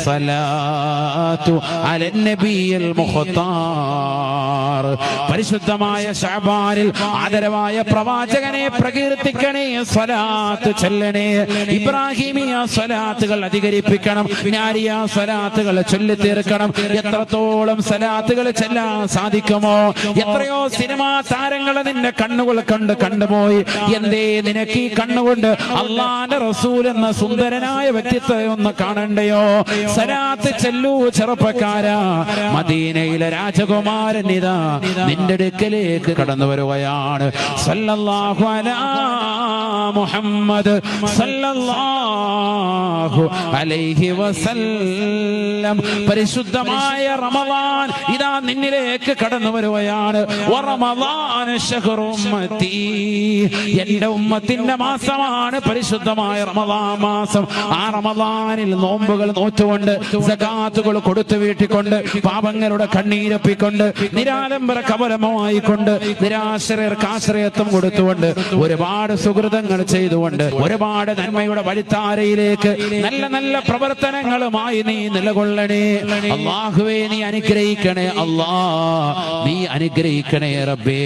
സലാത്തു Allen നബിയിൽ മുഖ്താർ. പരിശുദ്ധമായ ശഅബാനിൽ ആദരവായ പ്രവാചകനെ പ്രകീർത്തിക്കണേ, സ്വലാത്ത് ചൊല്ലണേ. ഇബ്രാഹിമിയ സ്വലാത്തുകൾ അധികരിപ്പിക്കണം, നാരിയ സ്വലാത്തുകൾ ചൊല്ലിത്തീർക്കണം. എത്രത്തോളം സ്വലാത്തുകൾ ചെല്ലാൻ സാധിക്കുമോ? എത്രയോ സിനിമാ താരങ്ങളെ നിന്റെ കണ്ണുകൾ കണ്ടുപോയി. എന്തേ നിനക്ക് ഈ കണ്ണുകൊണ്ട് അല്ലാഹുവിന്റെ റസൂൽ എന്ന സുന്ദരനായ വ്യക്തിത്വം ഒന്ന് കാണണ്ടയോ? സലാത്ത് ചെല്ലൂ ചെറുപ്പക്കാരാ. മദീനയിലെ രാജകുമാരൻ ഇതാ നിന്റെ അടുക്കലേക്ക് കടന്നു വരുകയാണ്. സല്ലല്ലാഹു അലാ മുഹമ്മദ് സല്ലല്ലാഹു അലൈഹി വസല്ലം. പരിശുദ്ധമായ റമളാൻ ഇതാ നിന്നിലേക്ക് കടന്നു വരുകയാണ്. റമളാൻ ശഹ്റു ഉമ്മത്തി, എന്റെ ഉമ്മത്തിന്റെ മാസമാണ് പരിശുദ്ധമായ റമളാൻ മാസം. ആ റമളാനിൽ നോമ്പുകൾ നോറ്റുകൊണ്ട്, സകാത്തുകൾ കൊടുത്തു വീട്ടിക്കൊണ്ട്, പാപങ്ങളുടെ കണ്ണീരപ്പിക്കൊണ്ട്, നിരാലംബര കവലമായിക്കൊണ്ട്, നിരാശ്രയർക്ക് ആശ്രയത്വം കൊടുത്തുകൊണ്ട്, ഒരുപാട് സുഹൃതങ്ങൾ ചെയ്തുകൊണ്ട്, ഒരുപാട് നന്മയുടെ വഴിത്താരയിലേക്ക് നല്ല നല്ല പ്രവർത്തനങ്ങളുമായി നീ നിലകൊള്ളണേ. അല്ലാഹുവേ നീ അനുഗ്രഹിക്കണേ. അല്ലാ നീ അനുഗ്രഹിക്കണേ റബ്ബേ.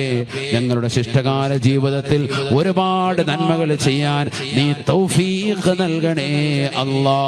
ഞങ്ങളുടെ ശിഷ്ടകാല ജീവിതത്തിൽ ഒരുപാട് നന്മകൾ ചെയ്യാൻ നീ തൗഫീഖ് നൽകണേ അല്ലാ.